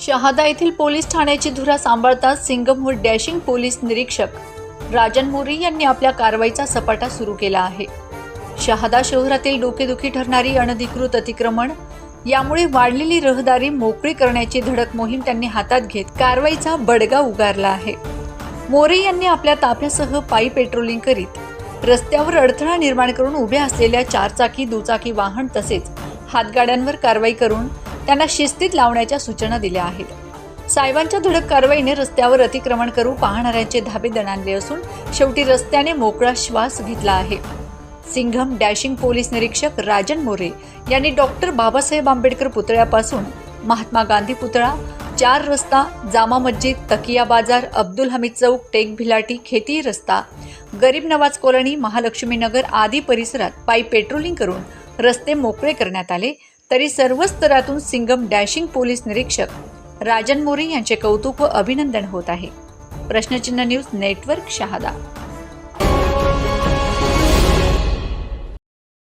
शहादा येथील पोलीस ठाण्याची धुरा सांभाळताच सिंगमहूर dashing police निरीक्षक राजन मोरे यांनी आपल्या कारवाईचा सपाटा सुरू केला आहे. शहादा शहरातील डोकेदुखी ठरणारी अनधिकृत अतिक्रमण यामुळे वाढलेली रहदारी मोकळी करण्याची धडक मोहीम त्यांनी हातात घेत कारवाईचा बडगा उगारला आहे. मोरे यांनी आपल्या ताफ्यासह पायी पेट्रोलिंग करीत रस्त्यावर अडथळा निर्माण करून उभ्या असलेल्या चारचाकी, दुचाकी वाहन तसेच हातगाड्यांवर कारवाई करून त्यांना शिस्तीत लावण्याच्या सूचना दिल्या आहेत. साहेबांच्या धडक कारवाईने रस्त्यावर अतिक्रमण करू पाहणाऱ्यांचे धाबे दणाणले असून शेवटी रस्त्याने मोकळा श्वास घेतला आहे. सिंघम डॅशिंग पोलीस निरीक्षक राजन मोरे यांनी डॉक्टर बाबासाहेब आंबेडकर पुतळ्यापासून महात्मा गांधी पुतळा, 4 रस्ता, जामा मस्जिद, तकिया बाजार, अब्दुल हमीद चौक, टेक भिलाटी, खेती रस्ता, गरीब नवाज कॉलनी, महालक्ष्मी नगर आदी परिसरात पायी पेट्रोलिंग करून रस्ते मोकळे करण्यात आले. तरी सर्व स्तरातून सिंघम डॅशिंग पोलीस निरीक्षक राजन मोरे यांचे कौतुक व अभिनंदन होत आहे. प्रश्नचिन्ह न्यूज नेटवर्क, शहादा.